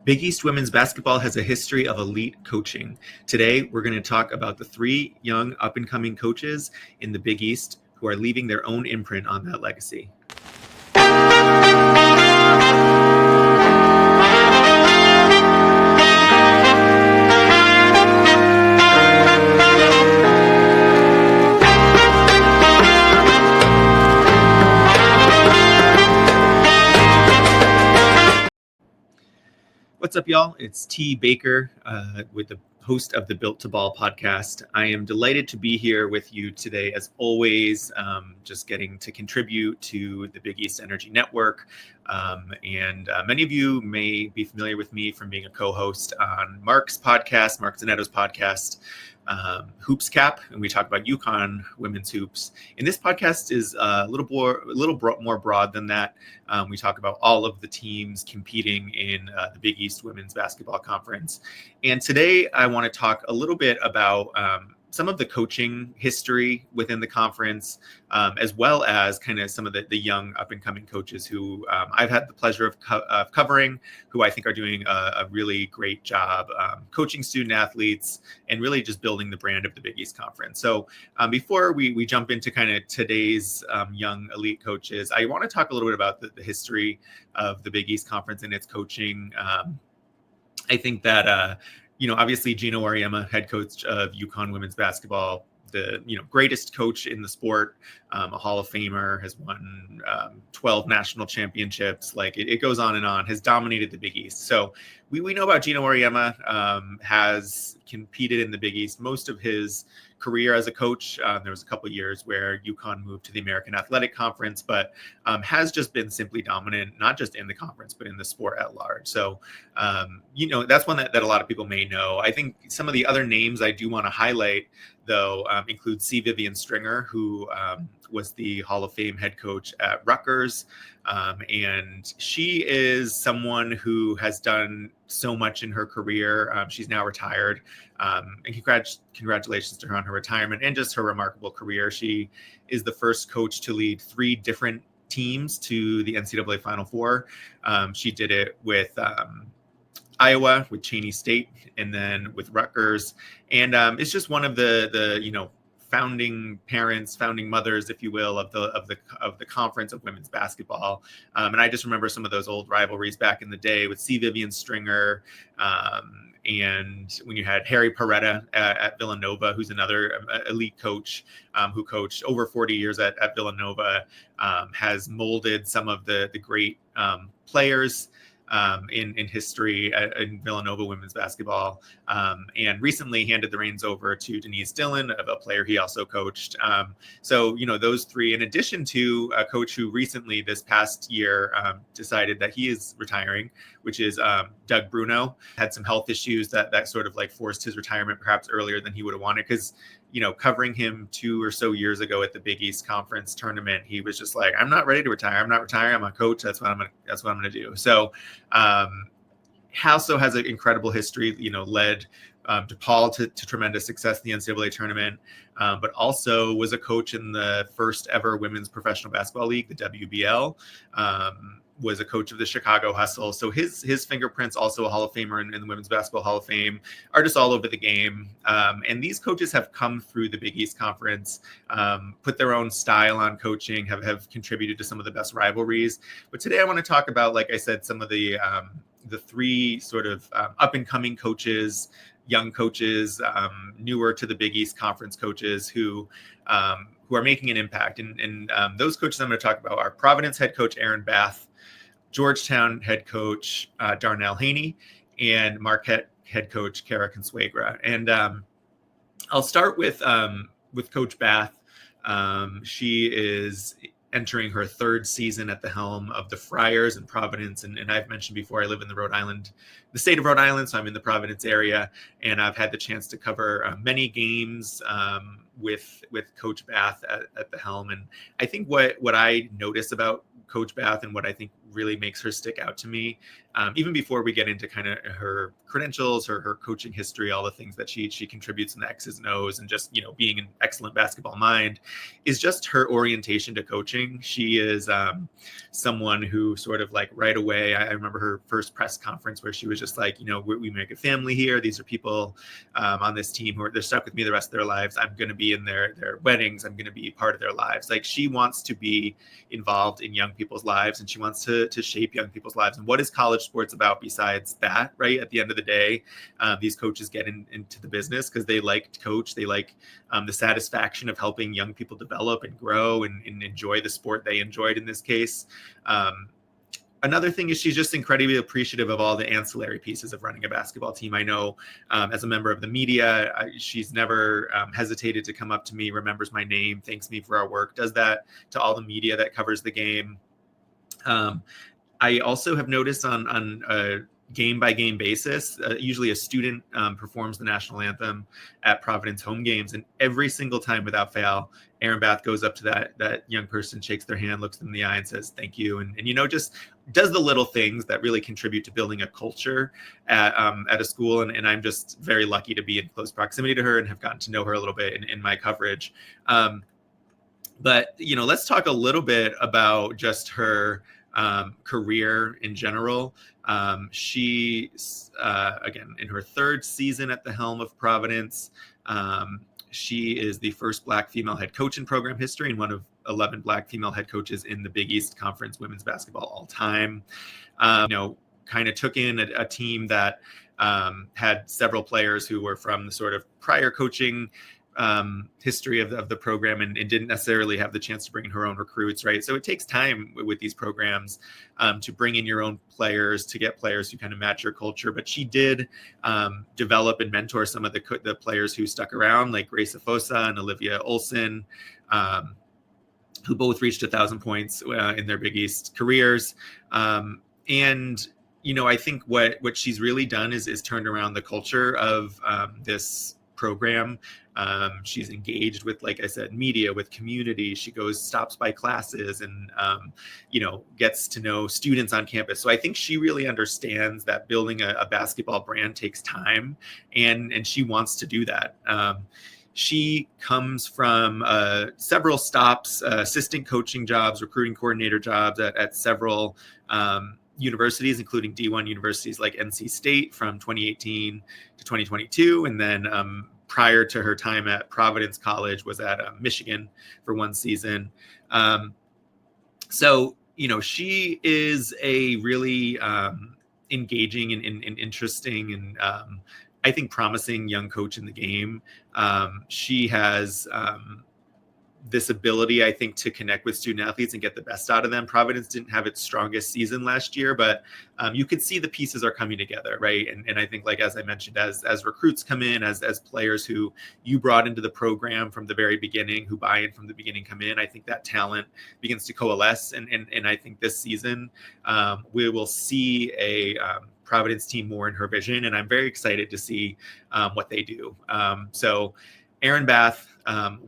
Big East women's basketball has a history of elite coaching. Today, we're going to talk about the three young up-and-coming coaches in the Big East who are leaving their own imprint on that legacy. What's up, y'all? It's T. Baker with the host of the Built to Ball podcast. I am delighted to be here with you today, as always, just getting to contribute to the Big East Energy Network. And many of you may be familiar with me from being a co-host on Mark's podcast, Mark Zanetto's podcast, Hoops Cap, and we talk about UConn women's hoops. And this podcast is a little more broad than that. We talk about all of the teams competing in the Big East Women's Basketball Conference. And today I want to talk a little bit about some of the coaching history within the conference, as well as kind of some of the young up-and-coming coaches who I've had the pleasure of covering, who I think are doing a really great job coaching student athletes and really just building the brand of the Big East Conference. So before we jump into kind of today's young elite coaches, I want to talk a little bit about the history of the Big East Conference and its coaching. I think that obviously Gino Auriemma, head coach of UConn women's basketball, the greatest coach in the sport, a Hall of Famer, has won 12 national championships. Like it goes on and on, has dominated the Big East. So we know about Gino Auriemma, has competed in the Big East most of his career as a coach. There was a couple of years where UConn moved to the American Athletic Conference, but has just been simply dominant, not just in the conference, but in the sport at large. So, that's one that a lot of people may know. I think some of the other names I do want to highlight, though, include C. Vivian Stringer, who was the Hall of Fame head coach at Rutgers. And she is someone who has done so much in her career. She's now retired. And congratulations to her on her retirement and just her remarkable career. She is the first coach to lead 3 different teams to the NCAA Final Four. She did it with Iowa, with Cheney State, and then with Rutgers. And it's just one of the founding parents, founding mothers, if you will, of the conference of women's basketball. And I just remember some of those old rivalries back in the day with C. Vivian Stringer, and when you had Harry Perretta at Villanova, who's another elite coach who coached over 40 years at Villanova, has molded some of the great players in history in Villanova women's basketball, and recently handed the reins over to Denise Dillon, a player he also coached. So those 3, in addition to a coach who recently this past year decided that he is retiring, which is Doug Bruno, had some health issues that sort of like forced his retirement perhaps earlier than he would have wanted, because covering him 2 or so years ago at the Big East Conference tournament, he was just like, I'm not ready to retire. I'm not retiring. I'm a coach. That's what I'm gonna do. So Hasso has an incredible history, led DePaul to tremendous success in the NCAA tournament, but also was a coach in the first ever women's professional basketball league, the WBL. Was a coach of the Chicago Hustle. So his fingerprints, also a Hall of Famer in the Women's Basketball Hall of Fame, are just all over the game. And these coaches have come through the Big East Conference, put their own style on coaching, have contributed to some of the best rivalries. But today I want to talk about, like I said, some of the 3 sort of up-and-coming coaches, young coaches, newer to the Big East Conference coaches who are making an impact. And those coaches I'm going to talk about are Providence head coach Erin Batth, Georgetown head coach Darnell Haney, and Marquette head coach Cara Consuegra. And I'll start with Coach Batth. She is entering her 3rd season at the helm of the Friars in Providence. And I've mentioned before, I live in the state of Rhode Island, so I'm in the Providence area. And I've had the chance to cover many games with Coach Batth at the helm. And I think what I notice about Coach Batth and what I think really makes her stick out to me. Even before we get into kind of her credentials, her coaching history, all the things that she contributes in the X's and O's, and just, being an excellent basketball mind, is just her orientation to coaching. She is someone who sort of like right away, I remember her first press conference where she was just like, we make a family here. These are people on this team they're stuck with me the rest of their lives. I'm going to be in their weddings. I'm going to be part of their lives. Like, she wants to be involved in young people's lives, and she wants to shape young people's lives. And what is college sports about besides that, right? At the end of the day, these coaches get into the business because they like to coach. They like the satisfaction of helping young people develop and grow and enjoy the sport they enjoyed in this case. Another thing is she's just incredibly appreciative of all the ancillary pieces of running a basketball team. I know as a member of the media, she's never hesitated to come up to me, remembers my name, thanks me for our work, does that to all the media that covers the game. I also have noticed on a game-by-game basis, usually a student performs the national anthem at Providence home games, and every single time without fail, Erin Batth goes up to that young person, shakes their hand, looks them in the eye, and says thank you, and just does the little things that really contribute to building a culture at a school. And I'm just very lucky to be in close proximity to her and have gotten to know her a little bit in my coverage. But let's talk a little bit about just her career in general. She, again, in her third season at the helm of Providence, she is the first Black female head coach in program history and one of 11 Black female head coaches in the Big East Conference women's basketball all time. Kind of took in a team that had several players who were from the sort of prior coaching history of the program and didn't necessarily have the chance to bring in her own recruits, right? So it takes time with these programs to bring in your own players, to get players who kind of match your culture. But she did develop and mentor some of the players who stuck around, like Grace Afosa and Olivia Olson, who both reached 1,000 points in their Big East careers. And I think what she's really done is turned around the culture of this program. She's engaged with, like I said, media, with community. She stops by classes and, gets to know students on campus. So I think she really understands that building a basketball brand takes time, and she wants to do that. She comes from several stops, assistant coaching jobs, recruiting coordinator jobs at several universities, including D1 universities like NC State from 2018 to 2022. And then prior to her time at Providence College was at Michigan for one season. So, she is a really engaging and interesting and I think promising young coach in the game. She has this ability, I think, to connect with student athletes and get the best out of them. Providence didn't have its strongest season last year, but you could see the pieces are coming together, right? And I think, like, as I mentioned, as recruits come in, as players who you brought into the program from the very beginning, who buy in from the beginning come in, I think that talent begins to coalesce. And I think this season we will see a Providence team more in her vision, and I'm very excited to see what they do. So Erin Batth,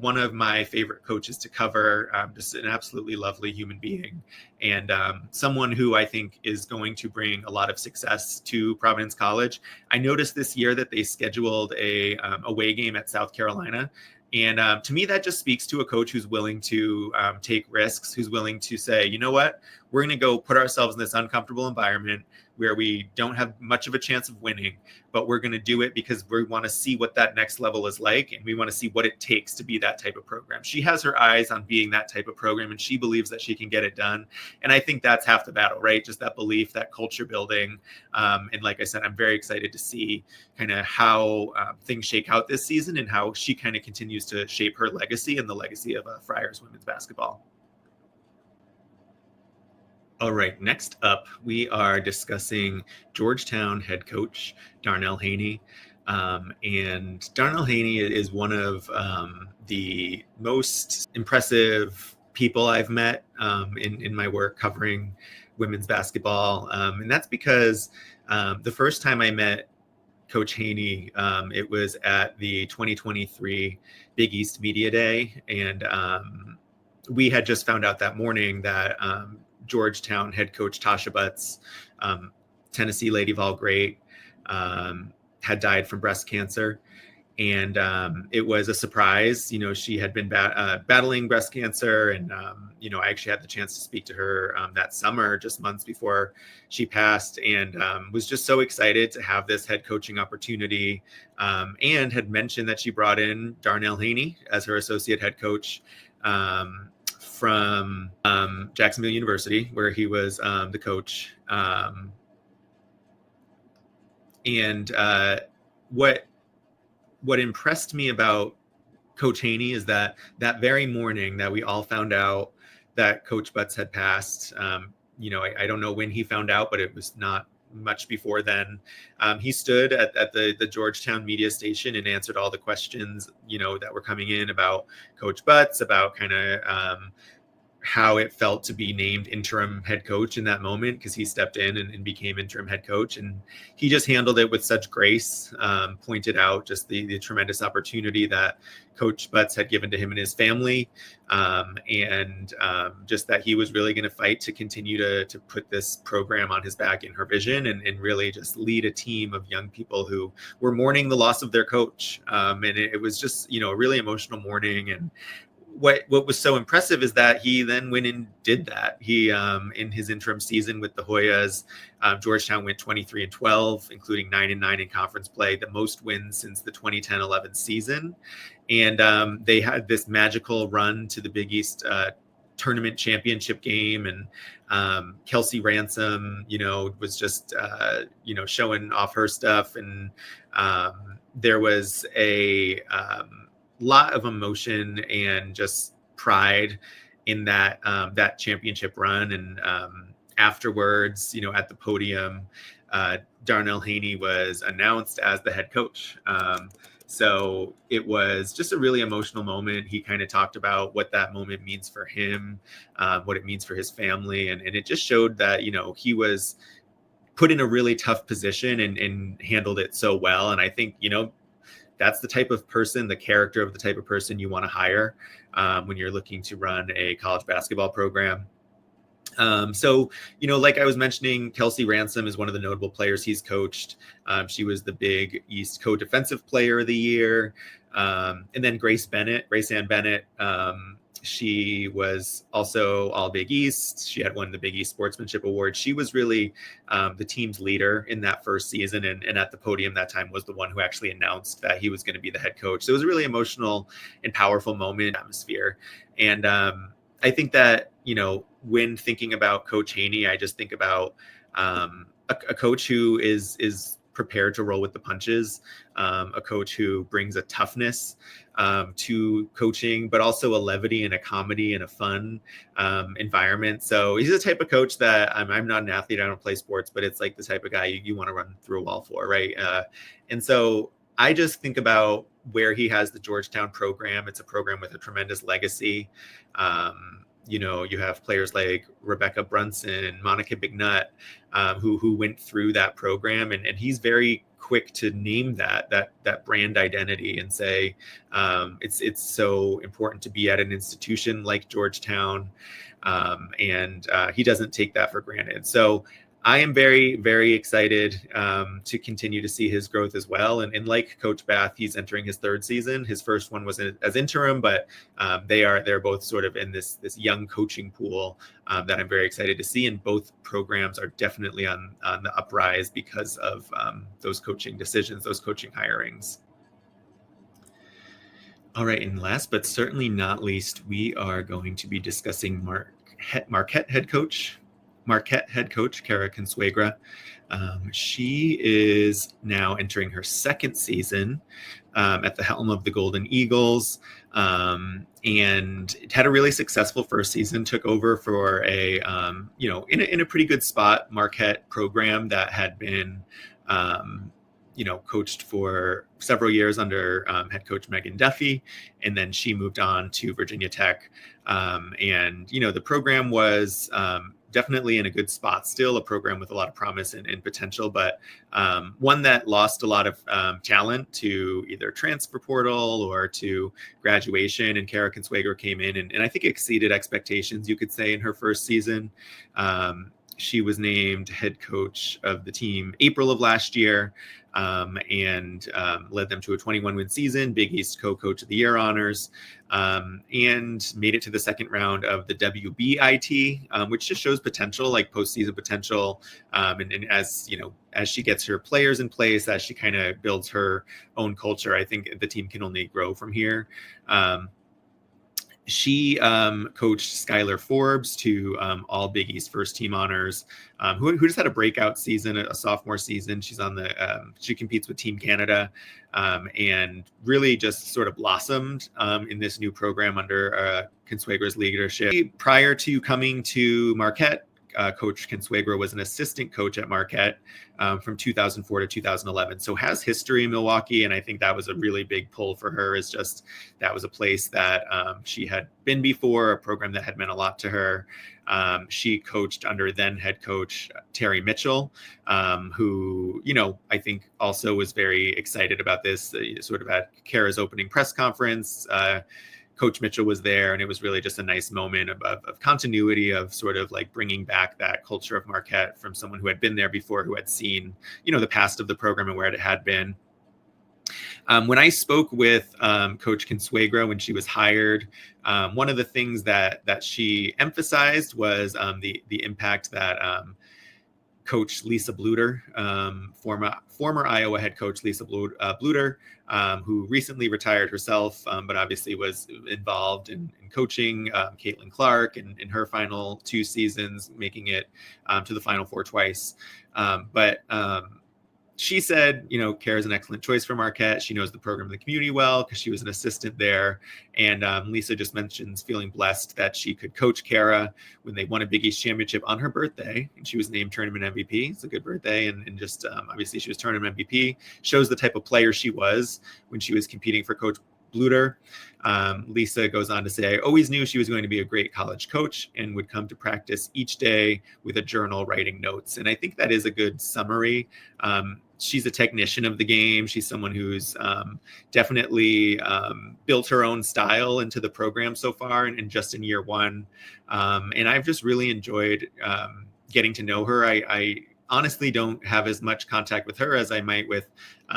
one of my favorite coaches to cover, just an absolutely lovely human being, and someone who I think is going to bring a lot of success to Providence College. I noticed this year that they scheduled a away game at South Carolina. And to me, that just speaks to a coach who's willing to take risks, who's willing to say, you know what, we're going to go put ourselves in this uncomfortable environment where we don't have much of a chance of winning, but we're going to do it because we want to see what that next level is like, and we want to see what it takes to be that type of program. She has her eyes on being that type of program, and she believes that she can get it done. And I think that's half the battle, right? Just that belief, that culture building. And like I said, I'm very excited to see kind of how things shake out this season and how she kind of continues to shape her legacy and the legacy of Friars women's basketball. All right, next up, we are discussing Georgetown head coach Darnell Haney. And Darnell Haney is one of the most impressive people I've met in my work covering women's basketball. And that's because the first time I met Coach Haney, it was at the 2023 Big East Media Day. And we had just found out that morning that Georgetown head coach Tasha Butts, Tennessee Lady Vol great, had died from breast cancer. And it was a surprise. She had been battling breast cancer. And, I actually had the chance to speak to her that summer, just months before she passed, and was just so excited to have this head coaching opportunity, and had mentioned that she brought in Darnell Haney as her associate head coach from Jacksonville University, where he was the coach. And what impressed me about Coach Haney is that very morning that we all found out that Coach Butts had passed, I don't know when he found out, but it was not much before then. He stood at the Georgetown media station and answered all the questions, that were coming in about Coach Butts, about kind of how it felt to be named interim head coach in that moment, because he stepped in and became interim head coach. And he just handled it with such grace, pointed out just the tremendous opportunity that Coach Butts had given to him and his family, and just that he was really going to fight to continue to put this program on his back in her vision, and really just lead a team of young people who were mourning the loss of their coach. And it was just, a really emotional morning. And what was so impressive is that he then went and did that. He, in his interim season with the Hoyas, Georgetown went 23-12, including 9-9 in conference play, the most wins since the 2010-11 season. And they had this magical run to the Big East tournament championship game. And Kelsey Ransom, was just, showing off her stuff. And there was a lot of emotion and just pride in that championship run. And afterwards, at the podium, Darnell Haney was announced as the head coach. So it was just a really emotional moment. He kind of talked about what that moment means for him, what it means for his family. And it just showed that, he was put in a really tough position and handled it so well. And I think, that's the type of person, the character of the type of person you want to hire when you're looking to run a college basketball program. So, like I was mentioning, Kelsey Ransom is one of the notable players he's coached. She was the Big East co-defensive player of the year. And then Grace Ann Bennett, she was also all Big East. She had won the Big East Sportsmanship Award. She was really the team's leader in that first season. And at the podium that time was the one who actually announced that he was going to be the head coach. So it was a really emotional and powerful moment, atmosphere. And I think that, when thinking about Coach Haney, I just think about a coach who is prepared to roll with the punches, a coach who brings a toughness to coaching, but also a levity and a comedy and a fun environment. So he's the type of coach that I'm not an athlete. I don't play sports, but it's like the type of guy you want to run through a wall for, right? And so I just think about where he has the Georgetown program. It's a program with a tremendous legacy. You have players like Rebecca Brunson, Monica Bignut, who went through that program, and he's very quick to name that brand identity and say it's so important to be at an institution like Georgetown, and he doesn't take that for granted. So I am very, very excited to continue to see his growth as well. And like Coach Bath, he's entering his third season. His first one was as interim, but they're both sort of in this young coaching pool that I'm very excited to see. And both programs are definitely on the uprise because of those coaching decisions, those coaching hirings. All right, and last but certainly not least, we are going to be discussing Marquette head coach Cara Consuegra. She is now entering her second season at the helm of the Golden Eagles, and it had a really successful first season. Took over for a in a pretty good spot Marquette program that had been coached for several years under head coach Megan Duffy, and then she moved on to Virginia Tech, and the program was definitely in a good spot still, a program with a lot of promise and potential, but one that lost a lot of talent to either transfer portal or to graduation. And Cara Consuegra came in and I think exceeded expectations, you could say, in her first season. She was named head coach of the team April of last year, and led them to a 21-win season, Big East co-coach of the year honors, and made it to the second round of the WBIT, which just shows potential, like postseason potential. And as you know, as she gets her players in place, as she kind of builds her own culture, I think the team can only grow from here. She coached Skylar Forbes to all Big East first team honors, who just had a breakout season, a sophomore season. She's on she competes with Team Canada, and really just sort of blossomed in this new program under Consuegra's leadership. Prior to coming to Marquette, Coach Consuegra was an assistant coach at Marquette from 2004 to 2011. So has history in Milwaukee. And I think that was a really big pull for her, is just that was a place that she had been before, a program that had meant a lot to her. She coached under then head coach Terry Mitchell, who, you know, I think also was very excited about this, sort of at Cara's opening press conference. Coach Mitchell was there, and it was really just a nice moment of continuity, of sort of like bringing back that culture of Marquette from someone who had been there before, who had seen, you know, the past of the program and where it had been. When I spoke with Coach Consuegra when she was hired, one of the things that she emphasized was the impact that Coach Lisa Bluter, former Iowa head coach Lisa Bluter, who recently retired herself, but obviously was involved in coaching Caitlin Clark in her final 2 seasons, making it to the Final Four twice. But she said, you know, Cara is an excellent choice for Marquette. She knows the program and the community well because she was an assistant there. And Lisa just mentions feeling blessed that she could coach Cara when they won a Big East championship on her birthday. And she was named tournament MVP. It's a good birthday. And just obviously she was tournament MVP. Shows the type of player she was when she was competing for Coach Bluter. Lisa goes on to say, I always knew she was going to be a great college coach and would come to practice each day with a journal writing notes. And I think that is a good summary. She's a technician of the game. She's someone who's definitely built her own style into the program so far, and just in year one. And I've just really enjoyed getting to know her. I honestly don't have as much contact with her as I might with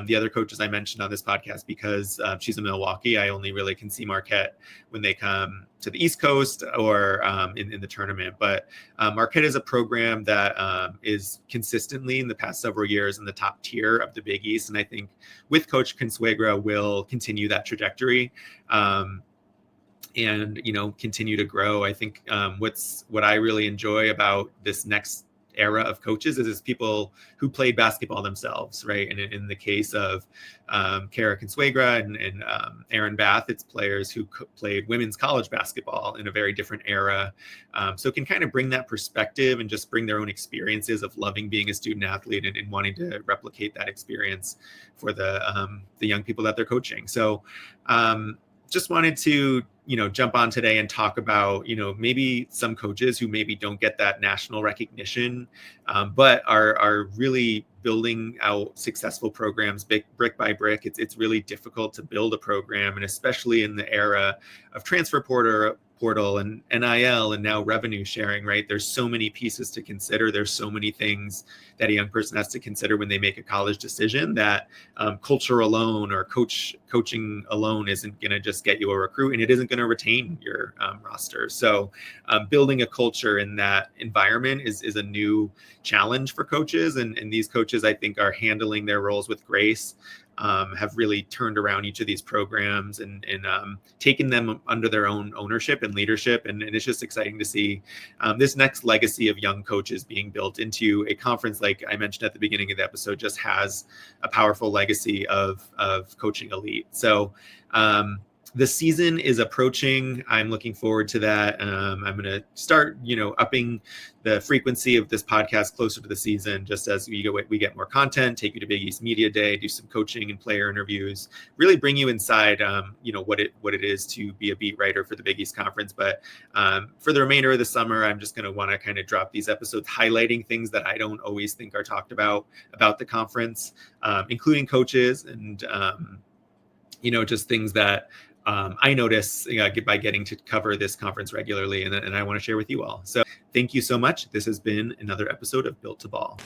the other coaches I mentioned on this podcast, because she's in Milwaukee. I only really can see Marquette when they come to the East Coast or in the tournament. But Marquette is a program that is consistently in the past several years in the top tier of the Big East. And I think with Coach Consuegra will continue that trajectory. And, you know, continue to grow. I think what I really enjoy about this next era of coaches is people who played basketball themselves, right? And in the case of Cara Consuegra and Erin Batth, it's players who played women's college basketball in a very different era. So it can kind of bring that perspective and just bring their own experiences of loving being a student athlete and wanting to replicate that experience for the young people that they're coaching. So just wanted to, you know, jump on today and talk about, you know, maybe some coaches who maybe don't get that national recognition, but are really building out successful programs brick by brick. It's really difficult to build a program, and especially in the era of transfer portal and NIL and now revenue sharing, right? There's so many pieces to consider. There's so many things that a young person has to consider when they make a college decision, that culture alone or coaching alone isn't going to just get you a recruit, and it isn't going to retain your roster. So building a culture in that environment is a new challenge for coaches. And these coaches, I think, are handling their roles with grace. Have really turned around each of these programs and taken them under their own ownership and leadership. And it's just exciting to see this next legacy of young coaches being built into a conference, like I mentioned at the beginning of the episode, just has a powerful legacy of coaching elite. So The season is approaching. I'm looking forward to that. I'm going to start, upping the frequency of this podcast closer to the season, just as we get more content, take you to Big East Media Day, do some coaching and player interviews, really bring you inside, what it is to be a beat writer for the Big East Conference. But for the remainder of the summer, I'm just going to want to kind of drop these episodes highlighting things that I don't always think are talked about the conference, including coaches and, just things that I notice by getting to cover this conference regularly, and I want to share with you all. So thank you so much. This has been another episode of Built to Ball.